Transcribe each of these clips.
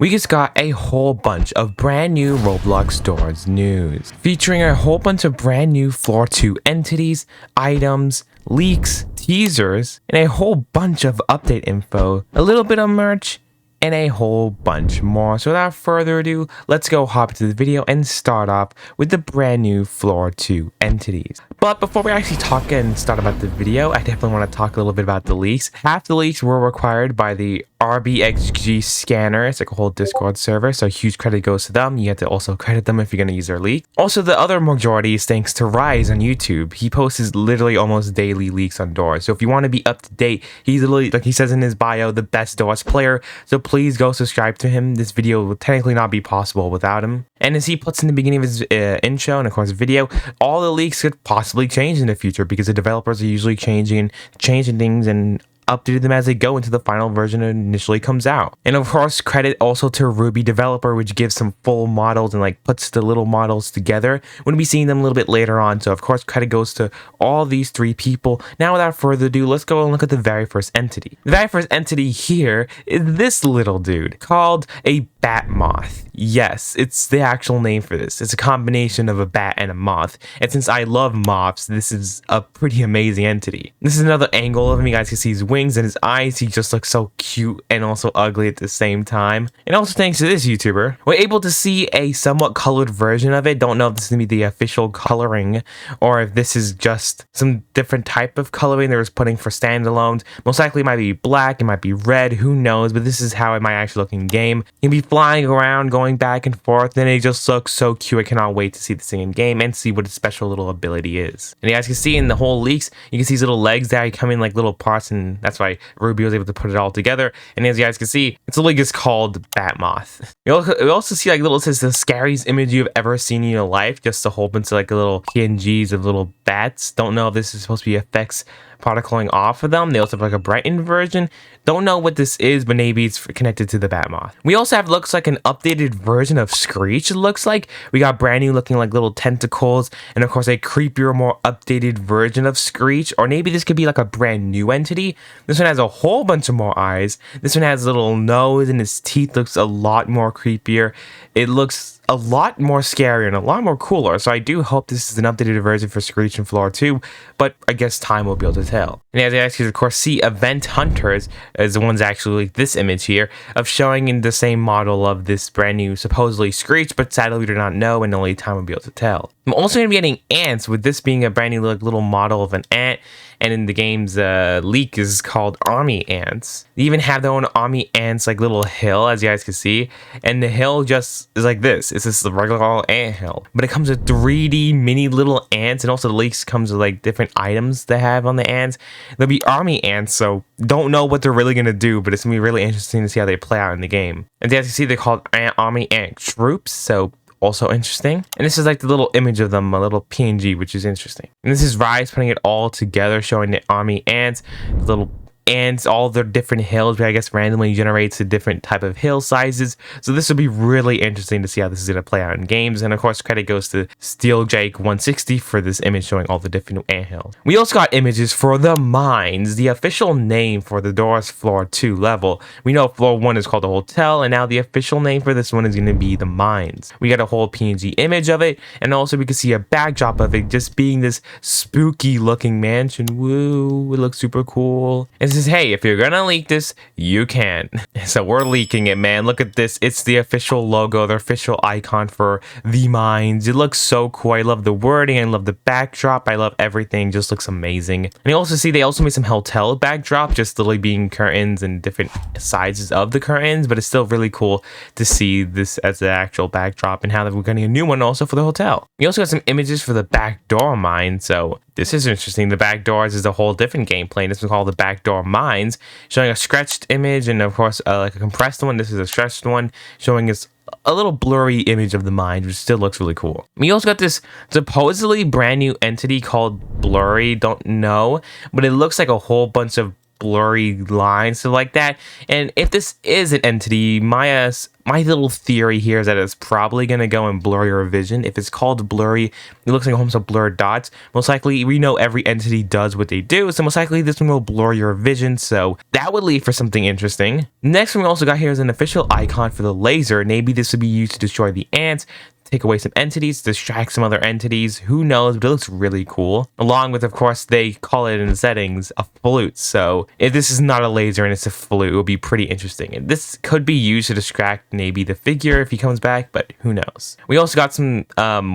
We just got a whole bunch of brand new Roblox stores news, featuring a whole bunch of brand new Floor 2 entities, items, leaks, teasers, and a whole bunch of update info, a little bit of merch, and a whole bunch more. So without further ado, let's go hop into the video and start off with the brand new Floor 2 entities. But before we actually talk and start about the video, I definitely want to talk a little bit about the leaks. Half the leaks were required by the RBXG scanner. It's like a whole Discord server, so huge credit goes to them. You have to also credit them if you're going to use their leak. Also, the other majority is thanks to Rise on YouTube. He posts literally almost daily leaks on Doors. So if you want to be up to date, he's literally, like he says in his bio, the best Doors player. So please go subscribe to him. This video will technically not be possible without him. And as he puts in the beginning of his intro and of course video, all the leaks could possibly change in the future because the developers are usually changing things and updated them as they go until the final version initially comes out. And of course, credit also to Ruby Developer, which gives some full models and like puts the little models together. We'll be seeing them a little bit later on. So of course, credit goes to all these three people. Now, without further ado, let's go and look at the very first entity. The very first entity here is this little dude called a bat moth. Yes, it's the actual name for this. It's a combination of a bat and a moth. And since I love moths, this is a pretty amazing entity. This is another angle of him. You guys can see his wings and his eyes. He just looks so cute and also ugly at the same time. And also thanks to this YouTuber, we're able to see a somewhat colored version of it. Don't know if this is going to be the official coloring or if this is just some different type of coloring they was putting for standalones. Most likely it might be black, it might be red, who knows, but this is how it might actually look in game. He'll be flying around, going back and forth, and it just looks so cute. I cannot wait to see this thing in game and see what its special little ability is. And you guys can see in the whole leaks, you can see his little legs that come in like little parts, and that's why Ruby was able to put it all together. And as you guys can see, it's literally just called Bat Moth. We also see like little, it says the scariest image you've ever seen in your life, just a whole bunch of like little PNGs of little bats. Don't know if this is supposed to be effects particling off of them. They also have like a brightened version. Don't know what this is, but maybe it's connected to the Batmoth. We also have, looks like an updated version of Screech. It looks like we got brand new looking like little tentacles, and of course a creepier, more updated version of Screech. Or maybe this could be like a brand new entity. This one has a whole bunch of more eyes. This one has a little nose, and his teeth looks a lot more creepier. It looks a lot more scary and a lot more cooler. So I do hope this is an updated version for Screech and Floor 2, but I guess time will be able to tell. And as you guys can of course see, Event Hunters is the ones actually like this image here of showing in the same model of this brand new supposedly Screech, but sadly we do not know and only time will be able to tell. I'm also going to be getting ants, with this being a brand new like, little model of an ant, and in the game's leak is called Army Ants. They even have their own Army Ants like little hill, as you guys can see, and the hill just is like this. It's just a regular ant hill, but it comes with 3D mini little ants, and also the leaks comes with like different items they have on the ants. There'll be Army Ants, so don't know what they're really going to do, but it's going to be really interesting to see how they play out in the game. And as you guys can see, they're called Army Ant Troops, so also interesting. And this is like the little image of them, a little PNG, which is interesting. And this is Rise putting it all together, showing the Army Ants, the little ants, all their different hills, but I guess randomly generates a different type of hill sizes. So this will be really interesting to see how this is going to play out in games. And of course, credit goes to SteelJake160 for this image showing all the different ant hills. We also got images for the mines, the official name for the Doors Floor 2 level. We know Floor 1 is called the hotel, and now the official name for this one is going to be the mines. We got a whole PNG image of it, and also we can see a backdrop of it just being this spooky looking mansion. Woo, it looks super cool. And says, hey, if you're gonna leak this, you can. So we're leaking it, man. Look at this. It's the official logo, the official icon for the mines. It looks so cool. I love the wording. I love the backdrop. I love everything. It just looks amazing. And you also see they also made some hotel backdrop, just literally being curtains and different sizes of the curtains, but it's still really cool to see this as the actual backdrop and how we're getting a new one also for the hotel. We also got some images for the backdoor mine, so this is interesting. The back doors is a whole different gameplay. This is called the backdoor mines, showing a stretched image and of course like a compressed one. This is a stretched one showing us a little blurry image of the mines, which still looks really cool. We also got this supposedly brand new entity called Blurry. Don't know, but it looks like a whole bunch of blurry lines, so like that. And if this is an entity, my little theory here is that it's probably going to go in blurry or vision. If it's called blurry, it looks like a whole bunch of blurred dots. Most likely, we know every entity does what they do, so most likely this one will blur your vision, so that would lead for something interesting. Next one we also got here is an official icon for the laser. Maybe this would be used to destroy the ants, take away some entities, distract some other entities, who knows, but it looks really cool. Along with, of course, they call it in the settings a flute, so if this is not a laser and it's a flute, it would be pretty interesting. And this could be used to distract maybe the figure if he comes back, but who knows. We also got some,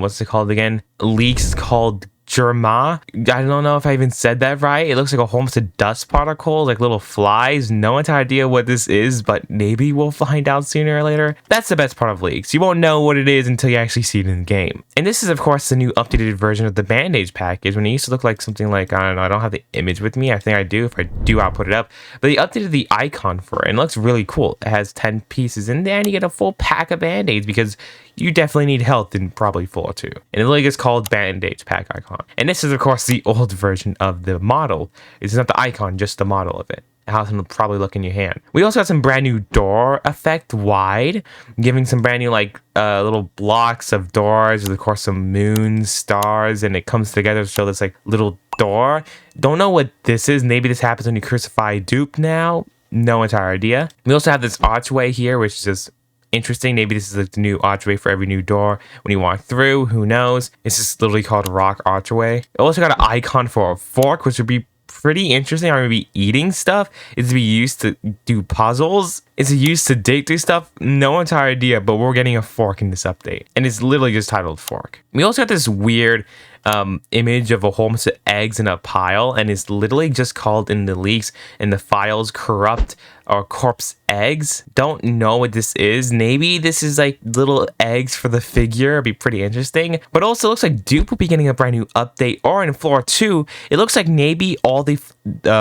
what's it called again? Leaks called Germa. I don't know if I even said that right. It looks like a whole bunch of dust particles, like little flies. No idea what this is, but maybe we'll find out sooner or later. That's the best part of leaks. You won't know what it is until you actually see it in the game. And this is, of course, the new updated version of the Band-Aid package. When it used to look like something like, I don't know, I don't have the image with me. I think I do. If I do, I'll put it up. But they updated the icon for it, and it looks really cool. It has 10 pieces in there, and you get a full pack of Band-Aids because you definitely need health in probably floor 2. And it literally is called Band-Aid pack icon. And this is, of course, the old version of the model. It's not the icon, just the model of it. How it'll probably look in your hand. We also got some brand new door effect wide, giving some brand new like little blocks of doors with, of course, some moons, stars, and it comes together to show this like little door. Don't know what this is. Maybe this happens when you crucify Dupe now. No entire idea. We also have this archway here, which is just interesting. Maybe this is like the new archway for every new door when you walk through. Who knows? It's just literally called Rock Archway. It also got an icon for a fork, which would be pretty interesting. I'm gonna be eating stuff. It's to be used to do puzzles. It's used to dig through stuff. No entire idea, but we're getting a fork in this update, and it's literally just titled fork. We also got this weird image of a whole bunch of eggs in a pile, and it's literally just called in the leaks and the files corrupt or corpse eggs. Don't know what this is. Maybe this is like little eggs for the figure. It'd be pretty interesting. But also looks like Dupe will be getting a brand new update, or in floor 2 it looks like maybe all the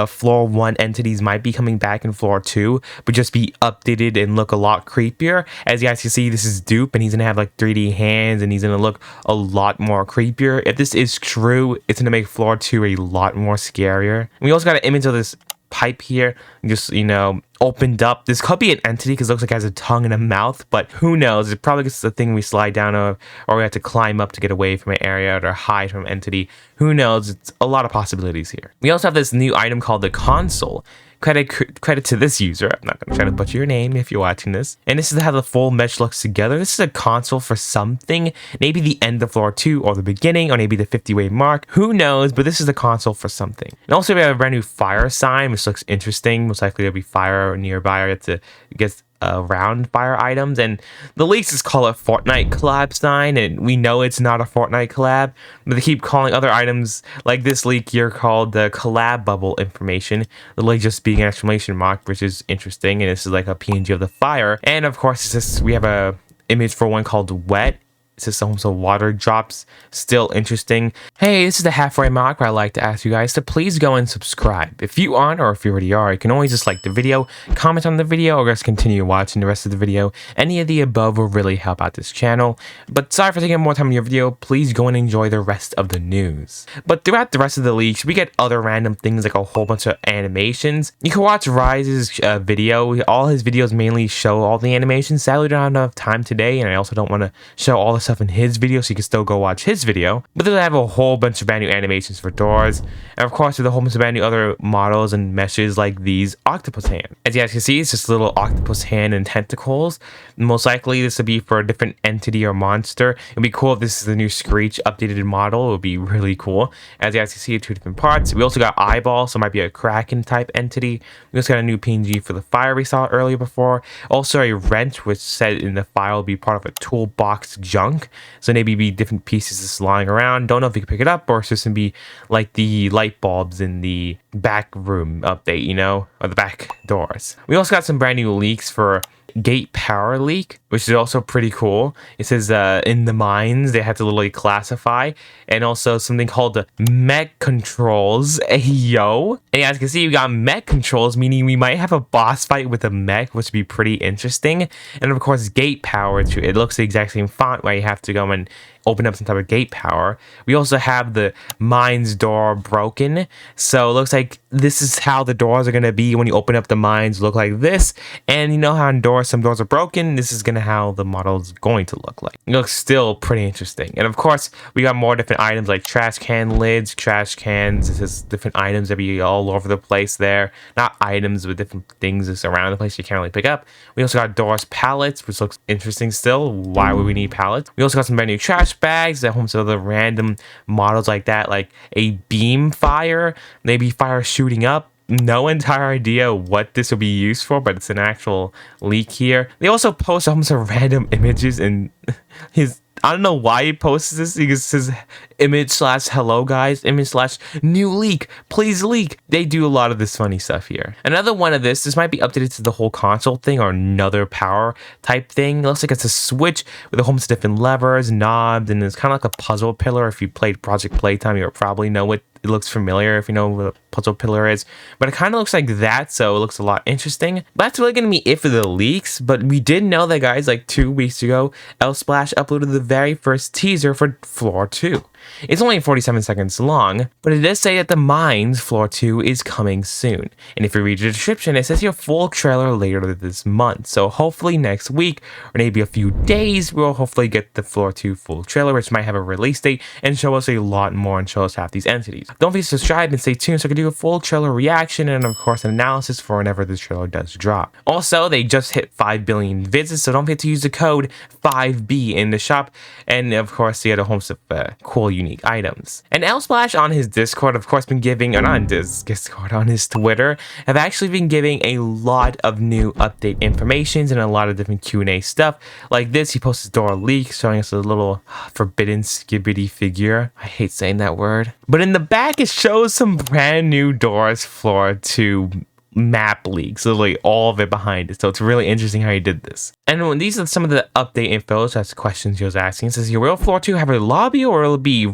floor 1 entities might be coming back in floor 2, but just be updated and look a lot creepier. As you guys can see, this is Dupe, and he's gonna have like 3D hands, and he's gonna look a lot more creepier. If this is true, it's gonna make floor 2 a lot more scarier. We also got an image of this pipe here, just, you know, opened up. This could be an entity because it looks like it has a tongue and a mouth, but who knows? It probably gets the thing we slide down of, or we have to climb up to get away from an area or hide from an entity. Who knows? It's a lot of possibilities here. We also have this new item called the console. Credit to this user. I'm not going to try to butcher your name if you're watching this. And this is how the full mesh looks together. This is a console for something. Maybe the end of floor 2 or the beginning, or maybe the 50-way mark. Who knows? But this is the console for something. And also we have a brand new fire sign, which looks interesting. Most likely there'll be fire nearby. Or you have to get around fire items, and the leaks just call it Fortnite collab sign, and we know it's not a Fortnite collab, but they keep calling other items like this leak here called the collab bubble information, literally just being an exclamation mark, which is interesting. And this is like a PNG of the fire, and of course we have a image for one called wet. It's just almost a water drops. Still interesting. Hey, this is the halfway mark where I like to ask you guys to please go and subscribe. If you aren't, or if you already are, you can always just like the video, comment on the video, or just continue watching the rest of the video. Any of the above will really help out this channel. But sorry for taking more time in your video. Please go and enjoy the rest of the news. But throughout the rest of the leaks, we get other random things like a whole bunch of animations. You can watch Rise's video. All his videos mainly show all the animations. Sadly, we don't have enough time today, and I also don't want to show all the stuff in his video, so you can still go watch his video. But they'll have a whole bunch of brand new animations for doors, and of course with a whole bunch of brand new other models and meshes like these octopus hand. As you guys can see, it's just a little octopus hand and tentacles. Most likely this will be for a different entity or monster. It'd be cool if this is the new Screech updated model. It would be really cool. As you guys can see, 2 different parts. We also got eyeballs, so it might be a Kraken type entity. We also got a new PNG for the fire we saw earlier before. Also a wrench, which said in the file will be part of a toolbox junk. So maybe be different pieces just lying around. Don't know if you can pick it up, or it's just gonna be like the light bulbs in the back room update, you know, or the back doors. We also got some brand new leaks for gate power leak, which is also pretty cool. It says in the mines they had to literally classify, and also something called the mech controls. Yo, and as you can see, we got mech controls, meaning we might have a boss fight with a mech, which would be pretty interesting. And of course gate power too. It looks the exact same font where you have to go and open up some type of gate power. We also have the mines door broken. So it looks like this is how the doors are going to be when you open up the mines, look like this. And you know how in doors, some doors are broken. This is going to how the model is going to look like. It looks still pretty interesting. And of course, we got more different items like trash can lids, trash cans. This is different items that be all over the place there. Not items, but different things that's around the place you can't really pick up. We also got doors pallets, which looks interesting still. Why would we need pallets? We also got some brand new trash bags that home to other random models like that, like a beam fire, maybe fire shooting up. No entire idea what this will be used for, but it's an actual leak here. They also post almost random images in his, I don't know why he posts this. He just says image slash hello guys, image slash new leak, please leak. They do a lot of this funny stuff here. Another one of this might be updated to the whole console thing or another power type thing. It looks like it's a switch with a whole bunch of different levers, knobs, and it's kind of like a puzzle pillar. If you played Project Playtime, you'll probably know it. It looks familiar if you know what a puzzle pillar is, but it kind of looks like that, so it looks a lot interesting. But that's really going to be it for the leaks, but we did know that, guys, like 2 weeks ago, Splash uploaded the very first teaser for Floor 2. It's only 47 seconds long, but it does say that the Mines Floor 2 is coming soon. And if you read the description, it says your full trailer later this month. So hopefully next week, or maybe a few days, we'll hopefully get the Floor 2 full trailer, which might have a release date and show us a lot more and show us half these entities. Don't forget to subscribe and stay tuned so I can do a full trailer reaction and of course an analysis for whenever this trailer does drop. Also, they just hit 5 billion visits, so don't forget to use the code 5B in the shop. And of course, you get a whole bunch of cool unique items. And Splash on his Discord, of course, been giving, or not on his Discord, on his Twitter, have actually been giving a lot of new update informations and a lot of different Q&A stuff. Like this, he posted door leak showing us a little forbidden skibbity figure. I hate saying that word. But in the back, it shows some brand new Doors Floor 2 map leaks, literally all of it behind it. So it's really interesting how he did this. And when these are some of the update info, so that's the questions he was asking. It says, will Floor 2 have a lobby or will it be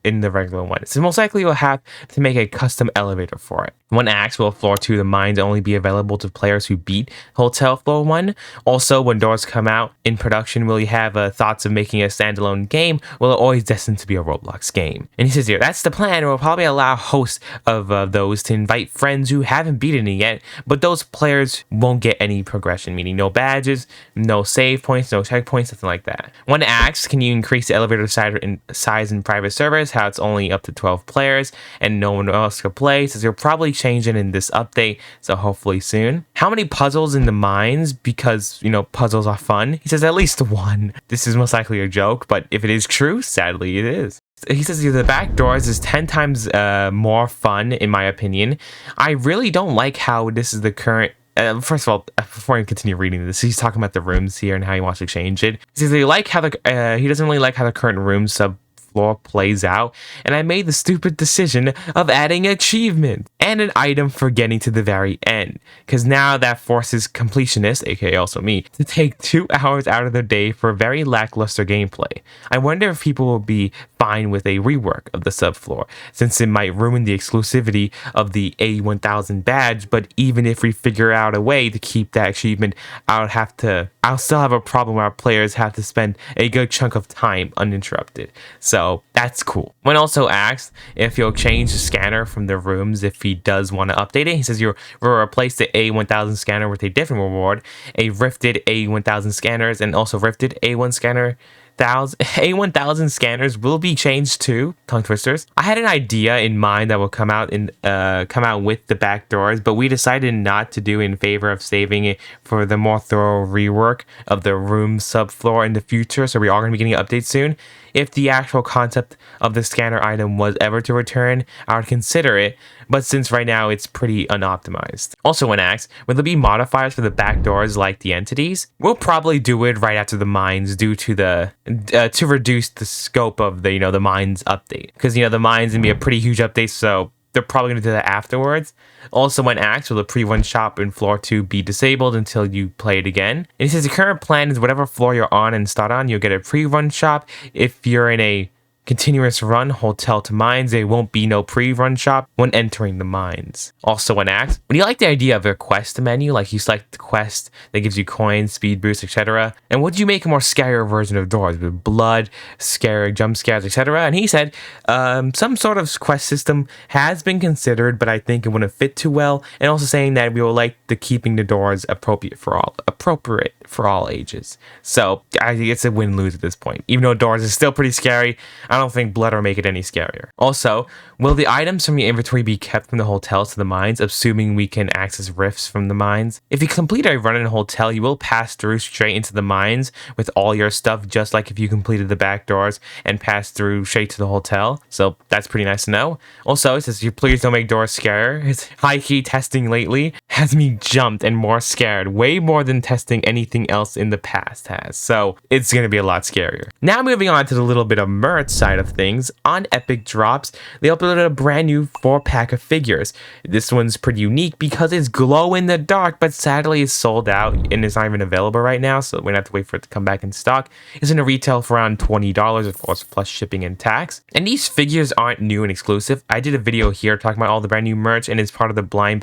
in the regular one? It says, most likely you'll have to make a custom elevator for it. One asks, will Floor 2 the Mines only be available to players who beat Hotel Floor 1? Also, when Doors come out in production, will you have thoughts of making a standalone game? Will it always destined to be a Roblox game? And he says here, that's the plan. We'll probably allow hosts of those to invite friends who haven't beaten it yet, but those players won't get any progression, meaning no badges, no save points, no checkpoints, nothing like that. One asks, can you increase the elevator size in private servers, how it's only up to 12 players and no one else can play? Says you'll probably change it in this update, so hopefully soon. How many puzzles in the mines? Because, you know, puzzles are fun. He says at least 1. This is most likely a joke, but if it is true, sadly it is. He says the back doors is 10 times more fun, in my opinion. I really don't like how this is the current. First of all, before I continue reading this, he's talking about the rooms here and how he wants to change it. He says he doesn't really like how the current room subfloor plays out, and I made the stupid decision of adding achievement and an item for getting to the very end, because now that forces completionists, aka also me, to take 2 hours out of their day for very lackluster gameplay. I wonder if people will be fine with a rework of the subfloor, since it might ruin the exclusivity of the A1000 badge, but even if we figure out a way to keep that achievement, I'll still have a problem where our players have to spend a good chunk of time uninterrupted. So that's cool. One also asked if you'll change the scanner from the rooms if he does want to update it. He says you'll replace the A1000 scanner with a different reward, a rifted A1000 scanners, and also rifted A1 scanner. A1000 scanners will be changed too. Tongue twisters. I had an idea in mind that will come out with the back doors, but we decided not to do in favor of saving it for the more thorough rework of the room subfloor in the future. So we are going to be getting an update soon. If the actual concept of the scanner item was ever to return, I would consider it, but since right now it's pretty unoptimized. Also when asked, will there be modifiers for the back doors like the entities? We'll probably do it right after the mines due to the to reduce the scope of the the mines update, because the mines gonna be a pretty huge update, so they're probably going to do that afterwards. Also, when asked, will the pre-run shop in Floor 2 be disabled until you play it again? And he says the current plan is whatever floor you're on and start on, you'll get a pre-run shop. If you're in a continuous run hotel to mines. There won't be no pre-run shop when entering the mines. Also an act. When you like the idea of a quest menu, like you select the quest that gives you coins, speed boost, etc. And would you make a more scarier version of doors with blood, scare, jump scares, etc.? And he said, some sort of quest system has been considered, but I think it wouldn't fit too well. And also saying that we would like the keeping the doors appropriate for all ages. So I think it's a win-lose at this point. Even though doors is still pretty scary, I don't think blood will make it any scarier. Also, will the items from your inventory be kept from the hotels to the mines, assuming we can access rifts from the mines? If you complete a run in a hotel, you will pass through straight into the mines with all your stuff, just like if you completed the back doors and passed through straight to the hotel. So that's pretty nice to know. Also, it says, you please don't make doors scarier. His high-key testing lately has me jumped and more scared, way more than testing anything else in the past has. So it's going to be a lot scarier. Now moving on to the little bit of merch side of things. On Epic Drops, they uploaded a brand new 4-pack of figures. This one's pretty unique because it's glow in the dark, but sadly it's sold out and it's not even available right now, so we're gonna have to wait for it to come back in stock. It's in a retail for around $20, of course, plus shipping and tax. And these figures aren't new and exclusive. I did a video here talking about all the brand new merch, and it's part of the blind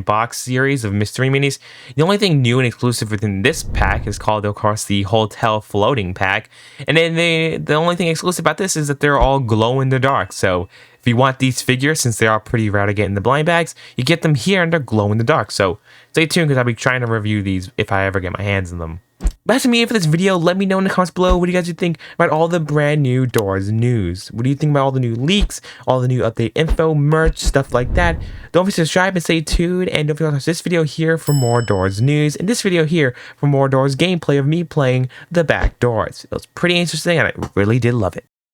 box series of mystery minis. The only thing new and exclusive within this pack is called, of course, the Hotel Floating Pack. And then the only thing exclusive about this is that they're all glow in the dark. So if you want these figures, since they are pretty rare to get in the blind bags, you get them here and they're glow in the dark. So stay tuned because I'll be trying to review these if I ever get my hands on them. That's me for this video. Let me know in the comments below what do you guys think about all the brand new Doors news. What do you think about all the new leaks, all the new update info, merch, stuff like that? Don't forget to subscribe and stay tuned, and don't forget to watch this video here for more Doors news, and this video here for more Doors gameplay of me playing the back doors. It was pretty interesting and I really did love it.